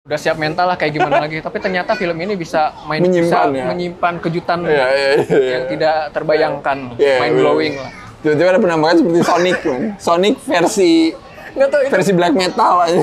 udah siap mental lah kayak gimana lagi. Tapi ternyata film ini bisa menyimpan kejutan yang tidak terbayangkan, mind blowing lah. Tiba-tiba ada penambahan seperti Sonic, man. Sonic versi versi black metal aja.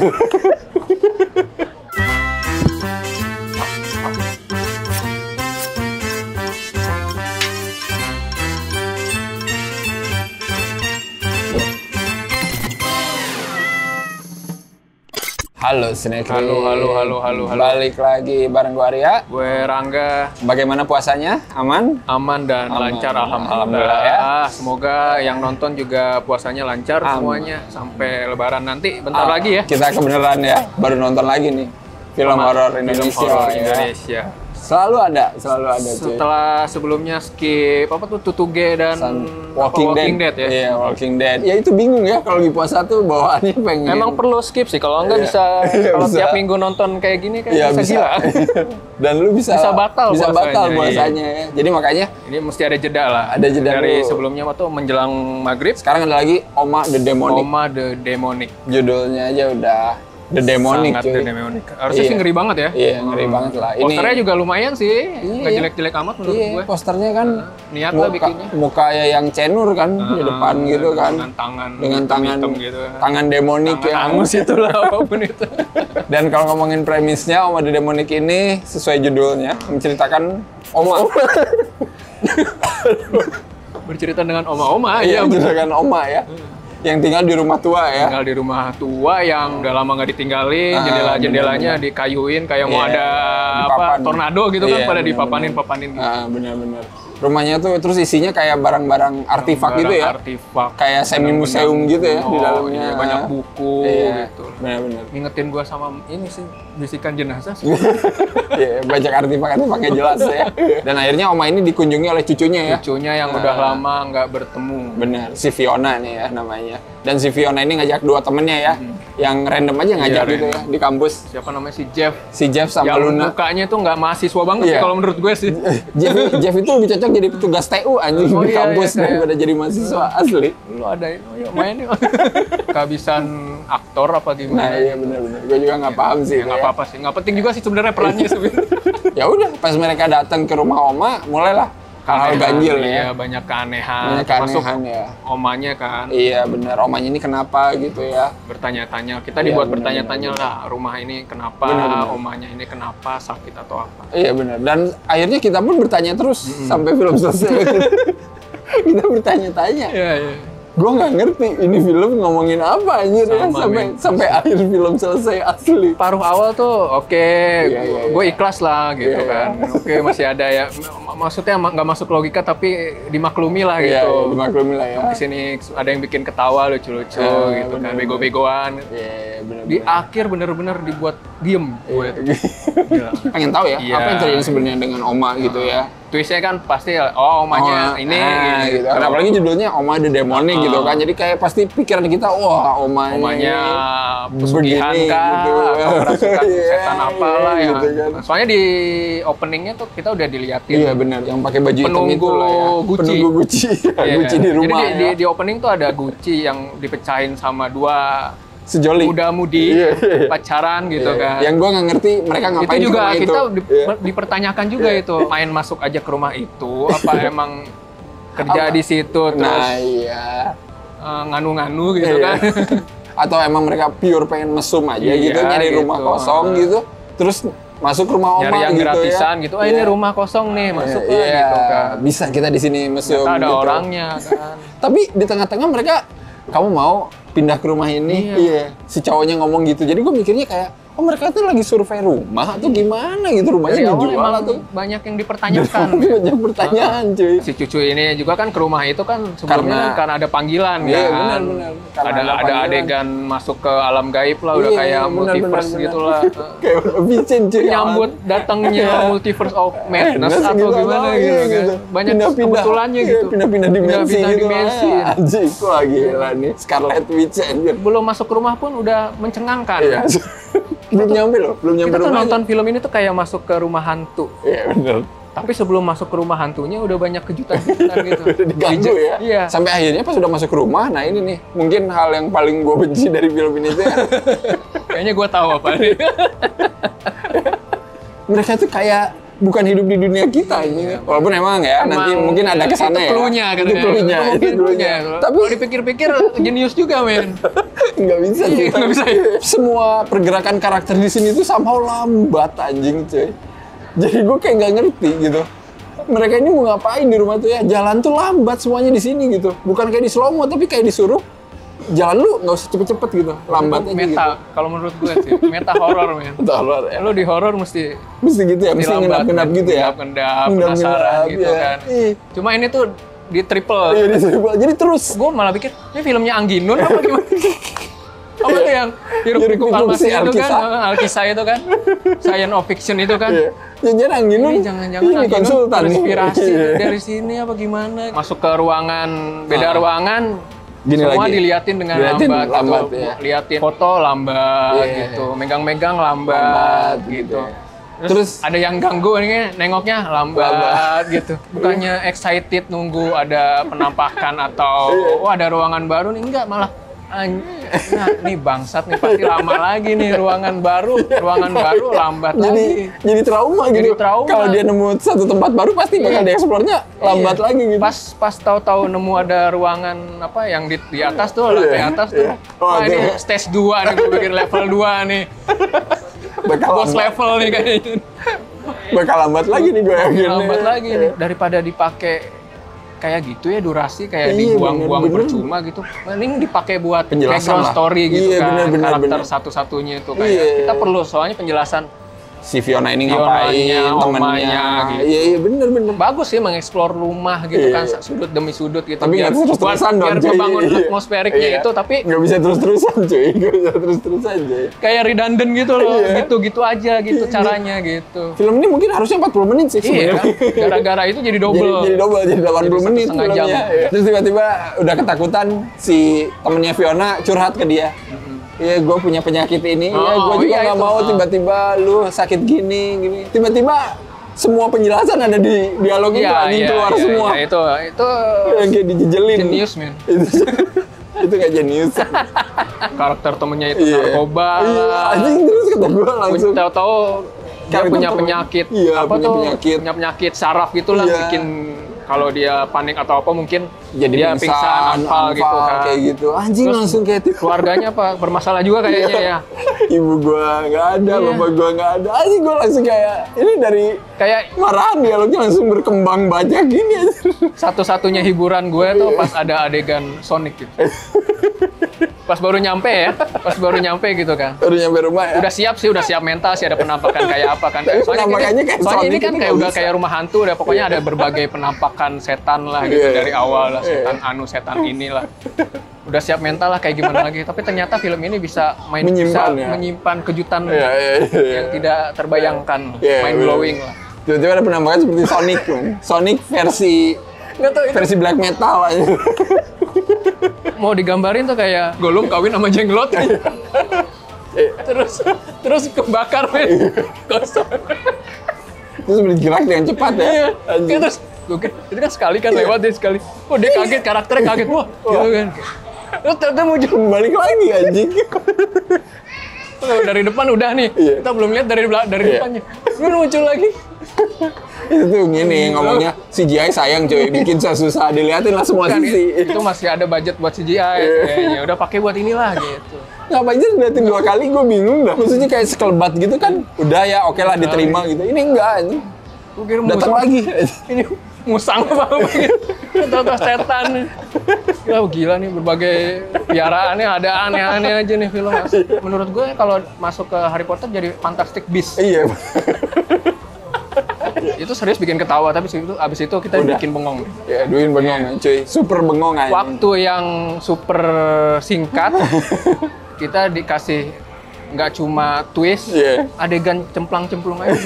Halo Snackery. Halo. Balik lagi bareng gue Arya. Gue Rangga. Bagaimana puasanya? Aman? Aman dan lancar, alhamdulillah ya. Semoga yang nonton juga puasanya lancar semuanya sampai Lebaran nanti. Bentar lagi ya. Kita kebenaran ya, baru nonton lagi nih film horor Indonesia. Selalu ada cuy. Setelah sebelumnya skip apa tuh Tutuge dan Walking Dead ya. Iya, Walking Dead. Ya itu bingung ya kalau di puasa tuh bawaannya pengen. Emang perlu skip sih, kalau enggak bisa kalau tiap minggu nonton kayak gini kan bisa gila. Dan lu bisa batal puasanya ya. Jadi makanya ini mesti ada jeda lah. Ada jeda dari dulu. Sebelumnya waktu menjelang maghrib. Sekarang ada lagi Oma the Demonic. Judulnya aja udah The Demonic, sangat cuy. The Demonic. Harusnya sih ngeri banget ya. Iya, ngeri banget lah. Posternya juga lumayan sih. Nggak jelek-jelek amat menurut gue. Posternya kan niat lah bikinnya. Mukanya yang cenur kan di depan gitu kan. Dengan tangan gitu. Tangan demonik yang angus itulah apapun itu. Dan kalau ngomongin premisnya, Oma the Demonic ini sesuai judulnya menceritakan Oma. Bercerita dengan oma-oma. Iya, menceritakan Oma ya. Yang tinggal di rumah tua ya. Tinggal di rumah tua yang udah lama nggak ditinggalin, jendela-jendelanya dikayuin kayak mau ada tornado gitu kan, pada dipapanin gitu. Benar-benar. Rumahnya tuh terus isinya kayak barang-barang artifak gitu ya. Kayak semi museum gitu ya di dalamnya. Iya, banyak buku gitu. Benar-benar. Ngingetin gua sama ini sih, bisikan jenazah sih. Iya, banyak artifak-artifaknya jelas ya. Dan akhirnya Oma ini dikunjungi oleh cucunya ya. Cucunya yang udah lama nggak bertemu. Benar, si Fiona nih ya namanya. Dan si Fiona ini ngajak dua temennya ya. Yang random aja ngajak gitu ya di kampus. Siapa namanya, si Jeff? Si Jeff sama yang Luna. mukanya tuh nggak mahasiswa banget sih kalau menurut gue sih. Jeff itu lebih cocok jadi petugas TU anjing di kampus daripada jadi mahasiswa asli. Lu ada yuk main yuk. Kehabisan aktor apa gimana? Nah iya benar-benar. Gue juga nggak paham sih. Nggak apa-apa sih. Nggak penting juga sih sebenarnya perannya sebenarnya. Ya udah, pas mereka datang ke rumah Oma, mulailah hal-hal ganjil ya. Iya, banyak keanehan. Termasuk ya. Omanya kan. Iya benar, omanya ini kenapa gitu ya. Bertanya-tanya, kita dibuat bertanya-tanya lah, rumah ini kenapa, omanya ini kenapa, sakit atau apa. Iya benar, dan akhirnya kita pun bertanya terus sampai film selesai. Kita bertanya-tanya. Iya. Gue nggak ngerti ini film ngomongin apa anjir ya sampai akhir film selesai asli. Paruh awal tuh gue ikhlas lah gitu kan. Oke, masih ada ya. Maksudnya nggak masuk logika tapi dimaklumi lah gitu. Iya, dimaklumi lah ya. Di sini ada yang bikin ketawa lucu-lucu gitu kan, bego-begoan. Iya, benar. Di akhir bener-bener dibuat diem gue itu. Pengen tahu ya apa yang terjadi sebenarnya dengan Oma gitu ya. Twistnya kan pasti omanya ini gitu. Apalagi judulnya Oma the Demonic gitu kan. Jadi kayak pasti pikiran kita omanya pesugihan kah gitu. atau kerasukan setan apalah ya. Gitu kan. Soalnya di openingnya tuh kita udah diliatin. Iya benar, yang pakai baju hitam itu lah ya. Penunggu Gucci. Gucci di rumah. Jadi di opening tuh ada Gucci yang dipecahin sama dua sejoli muda-mudi pacaran gitu kan. Yang gue nggak ngerti mereka ngapain itu juga di kita itu. Dipertanyakan juga itu, main masuk aja ke rumah itu apa emang kerja di situ terus nganu-nganu gitu kan. Atau emang mereka pure pengen mesum aja gitu, nyari rumah kosong gitu terus masuk rumah Oma nyari yang gitu gratisan ya. gitu. Ini rumah kosong nih, masuk lah gitu kan. Bisa kita di sini mesum ada gitu. orangnya kan. Tapi di tengah-tengah mereka, kamu mau pindah ke rumah ini? Iya. Si cowoknya ngomong gitu. Jadi gue mikirnya kayak, oh mereka tuh lagi survei rumah atau gimana gitu, rumahnya dijual atau banyak yang dipertanyakan. Banyak pertanyaan cuy. Si cucu ini juga kan ke rumah itu kan sebelumnya karena ada panggilan kan. Benar. Ada adegan masuk ke alam gaib lah, udah kayak multiverse gitu lah. Kayak Vincent cuy. Nyambut datangnya multiverse of madness atau gimana gitu kan. Banyak kebetulannya gitu. Pindah-pindah dimensi gitu. Anjir, kok gila nih. Scarlet Witch anjir. Belum masuk ke rumah pun udah mencengangkan. Iya. Belum nyampe loh, belum nyampe rumah. Kita tuh rumahnya. nonton film ini tuh kayak masuk ke rumah hantu. Iya benar. Tapi sebelum masuk ke rumah hantunya udah banyak kejutan-kejutan gitu. Udah diganggu ya. Iya. Sampai akhirnya pas udah masuk ke rumah, nah ini nih mungkin hal yang paling gue benci dari film ini tuh ya. Kayaknya gue tahu apa nih. Mereka tuh kayak bukan hidup di dunia kita ini. Walaupun emang ya nanti mungkin ada kesana ya. Itu clue-nya kan. Itu clue-nya. Itu clue-nya. Tapi kalau dipikir-pikir jenius juga, men. Nggak bisa Iya, nggak bisa. Semua pergerakan karakter di sini tuh somehow lambat anjing cuy. Jadi gue kayak nggak ngerti gitu. Mereka ini mau ngapain di rumah tuh ya? Jalan tuh lambat semuanya di sini gitu. Bukan kayak di slow mo tapi kayak disuruh jalan lu nggak usah cepet-cepet gitu. Lambat aja meta, gitu. kalau menurut gue sih, meta horor, men. Horor ya. Lu di horor mesti gitu ya, mesti ngendap-ngendap gitu ya. Ngendap, penasaran gitu ya. kan. Cuma ini tuh di triple. Iya, di triple. Jadi terus Gue malah pikir, ini filmnya Angginun apa gimana? Apa tuh yang hiruk-pikuk almasi itu kan? Alkisah itu kan? Science of fiction itu kan? Iya. Jangan Angginun. Ini jangan-jangan ini konsultan nih. inspirasi Iya. dari sini apa gimana? Masuk ke ruangan, beda ruangan, Gini semua lagi. diliatin dengan lambat gitu. Ya. Liatin foto lambat Iya. gitu, megang-megang lambat gitu. Terus ada yang ganggu nih, nengoknya lambat gitu. Bukannya excited nunggu ada penampakan atau oh ada ruangan baru nih, enggak malah nah, nih bangsat nih pasti lama lagi nih ruangan baru lambat lagi. Jadi trauma gitu. trauma. Kalau dia nemu satu tempat baru pasti bakal dieksplornya lambat lagi gitu. Pas tahu-tahu nemu ada ruangan apa yang di atas tuh, lantai atas tuh. Oh, Wah, ini tuh. stage 2 nih, gue pikir level 2 nih. Bakal Boss lambat. level nih kayaknya. Bakal lambat lagi nih gue yakin. Lambat lagi nih. Daripada dipakai kayak gitu ya durasi kayak Iya, dibuang-buang bener. percuma gitu. Mending dipakai buat Penjelasan background lah. story gitu Iya, kan. bener, Karakter bener. satu-satunya itu kayak Iya. kita perlu soalnya penjelasan Si Fiona ini Fionanya, ngapain, temennya. omanya, gitu. Iya, bener. bagus sih mengeksplor rumah gitu Iya. kan sudut demi sudut gitu. Tapi nggak terus-terusan dong, biar cuy. membangun Iya. atmosferiknya Iya. itu tapi Nggak bisa terus-terusan cuy, nggak bisa terus-terusan cuy. kayak redundant gitu loh. Iya. Gitu-gitu aja gitu caranya gitu. Film ini mungkin harusnya 40 menit sih Iya, sebenarnya. gara-gara itu jadi double. Jadi double, jadi 80 Jadi menit 1,5 jam. filmnya. Iya. Terus tiba-tiba udah ketakutan si temennya Fiona curhat ke dia. Iya, gue punya penyakit ini. Iya, Oh, gue juga iya nggak itu. mau tiba-tiba lu sakit gini. Tiba-tiba semua penjelasan ada di dialog itu anjing keluar semua. Iya, itu Yang kayak dijejelin. jenius, men. Itu kayak jenius. Karakter temennya itu narkoba. Iya, anjing terus kata gue langsung. Tahu-tahu dia Karakter punya temen- penyakit. Iya, apa punya tuh? penyakit. Punya penyakit saraf gitulah Iya. bikin kalau dia panik atau apa mungkin Jadi dia pingsan, anfal gitu kan. kayak gitu. Anjing Terus langsung kayak itu. Keluarganya apa bermasalah juga kayaknya ya. Ibu gua nggak ada, Iya. bapak gua nggak ada. Anjing gua langsung kayak ini dari Kayak marahan dialognya langsung berkembang banyak gini aja. satu-satunya hiburan gue tuh pas ada adegan Sonic gitu. Pas baru nyampe gitu kan. Baru nyampe rumah ya. Udah siap mental sih ada penampakan kayak apa kan. Tapi penampakannya kayak soalnya ini Sonic kan itu kayak nggak udah bisa. kayak rumah hantu udah pokoknya ada berbagai penampakan setan lah gitu Iya. dari awal lah setan inilah. Udah siap mental lah kayak gimana lagi. Tapi ternyata film ini bisa menyimpan kejutan Iya. yang tidak terbayangkan, Iya, mind blowing lah. Tiba-tiba ada penampakan seperti Sonic, kan. Sonic versi Nggak tahu itu versi black metal aja. mau digambarin tuh kayak Gollum kawin sama jenglot. terus kebakar men. Kosong. Terus bergerak dengan cepat ya. Iya. Anjing. Terus gue kira itu kan sekali kan lewat dia sekali. Oh dia kaget karakternya kaget wah gitu kan. Terus ternyata muncul Balik lagi anjing. dari depan udah nih. Iya. Kita belum lihat dari Iya. depannya. Terus muncul lagi. Itu tuh gini ngomongnya CGI sayang cuy, bikin susah diliatin lah semua Kan sisi. itu masih ada budget buat CGI Iya. kayaknya. Udah pakai buat inilah gitu. Ngapain sih diliatin 2 kali, gue bingung dah. Maksudnya kayak sekelebat gitu kan, udah ya oke lah diterima gitu. Ini enggak, anjing. Gue kira Datang musang. lagi. Ini musang apa gitu. Tahu-tahu setan. Gila nih berbagai piaraannya ada aneh-aneh aja nih film. Menurut gue kalau masuk ke Harry Potter jadi Fantastic Beasts. Iya. Itu serius bikin ketawa tapi abis itu kita Udah. bikin bengong. Ya, Duin bengong cuy, super bengong aja. Waktu yang super singkat kita dikasih nggak cuma twist, Iya. adegan cemplang-cemplung aja.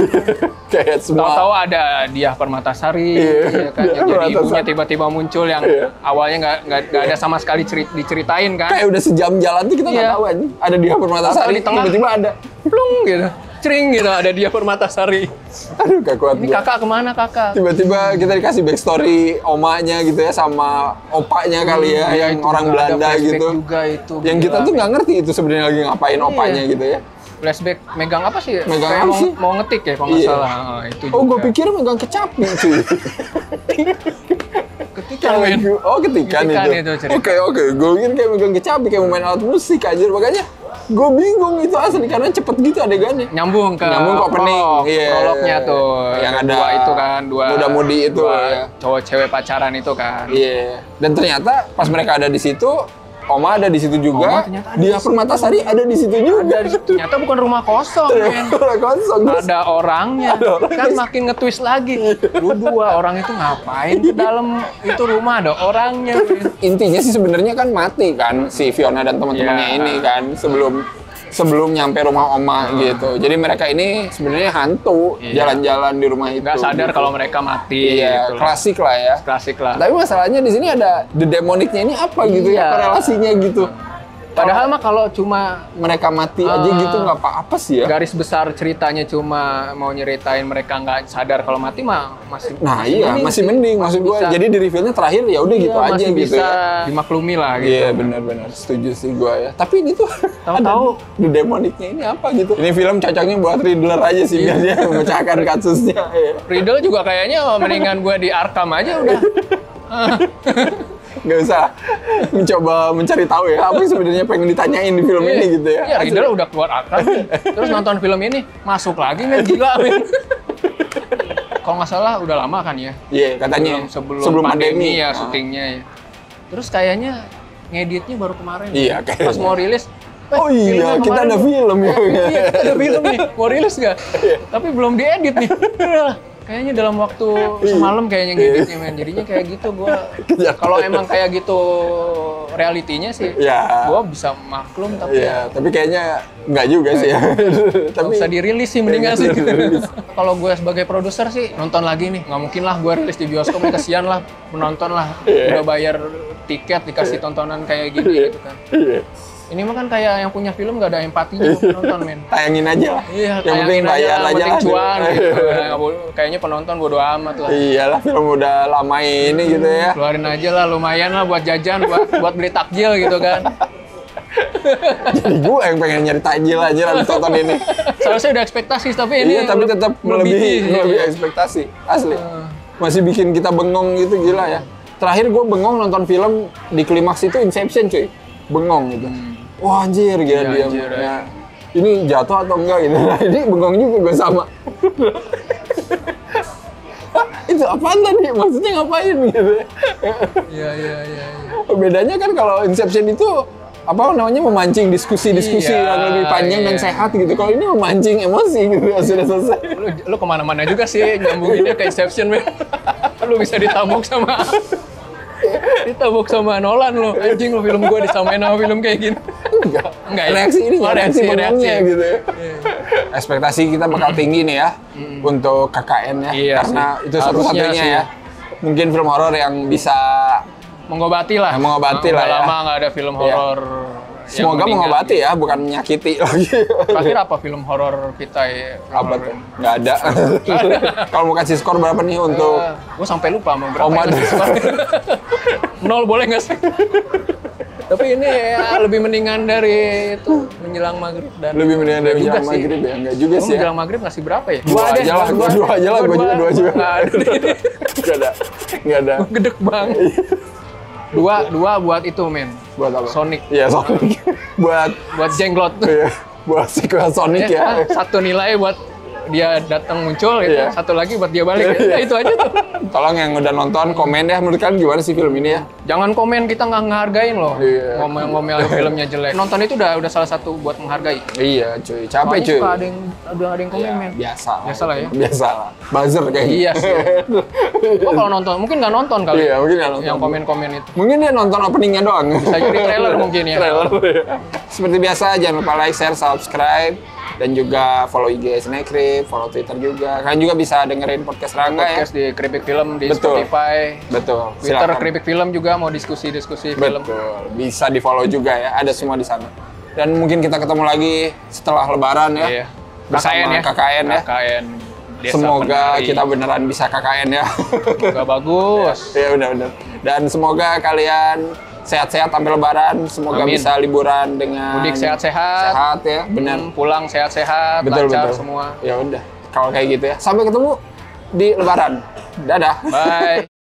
Kayak semua. Tahu-tahu ada Diah Permatasari, Iya. ya kan, yang Diah jadi Permatasari. ibunya tiba-tiba muncul yang Iya. awalnya nggak ada sama sekali diceritain kan. Kayak udah sejam jalan tuh kita nggak Iya. tahu anjing. Ada Diah Permatasari, Atau di tengah. tiba-tiba ada. Plung gitu. Cring gitu, ada dia Permatasari. Aduh, gak kuat Ini gua. kakak kemana kakak? Tiba-tiba kita dikasih backstory omanya gitu ya sama opanya kali ya, Iya, yang itu orang juga ada Belanda flashback gitu. juga itu. Yang kita gila. tuh nggak ngerti itu sebenarnya lagi ngapain opanya gitu ya. Flashback megang apa sih? Megang Kayak apa sih? mau ngetik ya kalau nggak Iya. salah. Oh, itu Oh, gue juga. pikir megang kecapi cuy. Ketikan men. Oh, ketikan Ketikan itu. itu cerita. Oke. Gue pikir kayak megang kecapi, kayak mau main alat musik aja. Makanya gue bingung itu asli karena cepet gitu adegannya. Nyambung ke opening. Iya. prolognya tuh. Yang ada dua itu kan, dua muda-mudi itu, dua ya. cowok cewek pacaran itu kan. Iya. Dan ternyata pas mereka ada di situ, Oma ada di situ juga. Oma ternyata ada Dia di situ. Permatasari ada di situ juga. Ada di situ. Ternyata bukan rumah kosong, men. Kosong. Terus Ada orangnya. Kan makin nge-twist lagi. Lu dua orang itu ngapain ke dalam itu rumah, ada orangnya, men. intinya sih sebenarnya kan mati kan si Fiona dan teman-temannya Iya. ini kan sebelum nyampe rumah Oma gitu. Jadi mereka ini sebenarnya hantu Iya. jalan-jalan di rumah itu. Nggak sadar gitu. kalau mereka mati. Iya, gitu loh. klasik lah ya. Klasik lah. Tapi masalahnya di sini ada the demonicnya ini apa gitu Iya. ya korelasinya gitu. Padahal mah kalau cuma Mereka mati aja gitu nggak apa-apa sih ya. garis besar ceritanya cuma mau nyeritain mereka nggak sadar kalau mati mah masih Nah iya masih mending maksud gua. bisa. Jadi di reveal-nya terakhir ya udah gitu Iya, aja masih gitu bisa ya. dimaklumi lah gitu. Iya benar-benar setuju sih gua ya. Tapi ini tuh Tahu-tahu the demonicnya ini apa gitu. Ini film cocoknya buat Riddler aja sih biar dia memecahkan kasusnya. Iya. Riddle juga kayaknya mendingan gue di Arkham aja udah. Nggak usah mencoba mencari tahu ya apa yang sebenarnya pengen ditanyain di film ini gitu ya. Iya, Riddle udah keluar Arkham nih. Terus nonton film ini masuk lagi men, gila men. Kalau nggak salah udah lama kan ya. Iya katanya sebelum pandemi ya Ah. syutingnya ya. Terus kayaknya ngeditnya baru kemarin. Iya, kayaknya. Pas mau rilis. Oh filmnya iya, kita kemarin ada nih. film ya. Iya, kita ada film nih. Mau rilis nggak? Tapi belum diedit nih. Kayaknya dalam waktu semalam kayaknya ngeditnya men. Jadinya kayak gitu gua. Kalau emang kayak gitu realitinya sih, Ya. gua bisa maklum tapi Iya, tapi kayaknya nggak juga sih ya. nggak Tapi usah dirilis sih mendingan sih. Dirilis. Kalau gue sebagai produser sih nonton lagi nih, nggak mungkin lah gue rilis di bioskop, kasihan lah penonton lah, udah bayar tiket dikasih tontonan kayak gini gitu kan. Iya. Ini mah kan kayak yang punya film nggak ada empatinya buat penonton men. Tayangin aja lah. Iya, Yang penting tayangin bayar aja penting lah. cuan gitu. Kayaknya penonton bodo amat lah. Iyalah film udah lama ini gitu ya. Keluarin aja lah, lumayan lah buat jajan, buat beli takjil gitu kan. Jadi gue yang pengen nyari takjil aja habis tonton ini. Seharusnya udah ekspektasi, tapi ini Iya, tapi tetap melebihi sih. ekspektasi. Asli. Masih bikin kita bengong gitu gila ya. Terakhir gue bengong nonton film di klimaks itu Inception cuy. Bengong gitu. Wah anjir gila Iya, dia. anjir, Ya. Ini jatuh atau enggak gitu. Nah, ini bengong juga gue sama. Hah, itu apaan tadi? Maksudnya ngapain gitu? Iya. Bedanya kan kalau Inception itu apa namanya memancing diskusi-diskusi Iya, yang lebih panjang dan iya. sehat gitu. Kalau ini memancing emosi gitu sudah selesai. Lu kemana-mana juga sih nyambunginnya ke Inception men. Lu bisa ditabuk sama Nolan lu. Anjing lu film gua disamain sama film kayak gini. Enggak ya? Reaksi ini Oh, reaksi bengongnya reaksi. gitu ya. Ekspektasi kita bakal tinggi nih ya untuk KKN ya. Iya karena sih. itu Harusnya satu-satunya sih. ya. Mungkin film horor yang bisa Mengobati lah. Mengobati lah Udah ya. lama nggak ada film Iya. horor. yang semoga meninggal. mengobati ya, bukan menyakiti lagi. Terakhir apa film horor kita ya? Apa tuh? Nggak ada. Kalau mau kasih skor berapa nih untuk Gue sampai lupa mau berapa. Oma yang kasih skor. 0 boleh nggak sih? Tapi ini ya, lebih mendingan dari itu menjelang maghrib dan lebih mendingan dari Juga menjelang sih. maghrib ya? Nggak juga Lu sih ya. menjelang maghrib ngasih berapa ya? Dua aja lah, gua dua aja lah, gua juga dua juga. Nggak ada. Nggak ada. Gedek banget. Dua buat itu men. Buat apa? Sonic. Iya, Sonic. buat Buat jenglot. iya, buat sequel Sonic ya. Satu nilai buat dia datang muncul gitu, Iya. satu lagi buat dia balik. Nah, itu aja tuh. Tolong yang udah nonton komen ya, menurut kalian gimana sih film ini ya? Jangan komen kita nggak ngehargain loh. Iya. Ngomel-ngomel filmnya jelek. Nonton itu udah salah satu buat menghargai. Iya, cuy. Capek Soalnya cuy. suka ada yang komen men. Biasa. Biasa lah ya. Biasa lah. Buzzer kayaknya. Iya sih. Gua kalau nonton mungkin nggak nonton kali. Iya, mungkin nggak nonton. Yang komen-komen itu. Mungkin dia nonton openingnya doang. Bisa jadi trailer mungkin ya. Trailer. Seperti biasa, jangan lupa like, share, subscribe. Dan juga follow IG Snacktrip, follow Twitter juga. Kalian juga bisa dengerin podcast Rangga Podcast di Kripik Film di Betul. Spotify. Betul. Twitter Silakan. Kripik Film juga mau diskusi-diskusi film. Betul. Bisa di follow juga ya. Ada semua di sana. Dan mungkin kita ketemu lagi setelah Lebaran ya. Iya. bersama KKN ya. KKN Desa Semoga Penari. kita beneran bisa KKN ya. Semoga bagus. Ya benar-benar. Dan semoga kalian sehat-sehat sampai Lebaran. Semoga Amin. bisa liburan dengan Mudik sehat-sehat. sehat ya, benar. Pulang sehat-sehat, lancar semua. Ya udah. Kalau kayak gitu ya. Sampai ketemu di Lebaran. Dadah. Bye.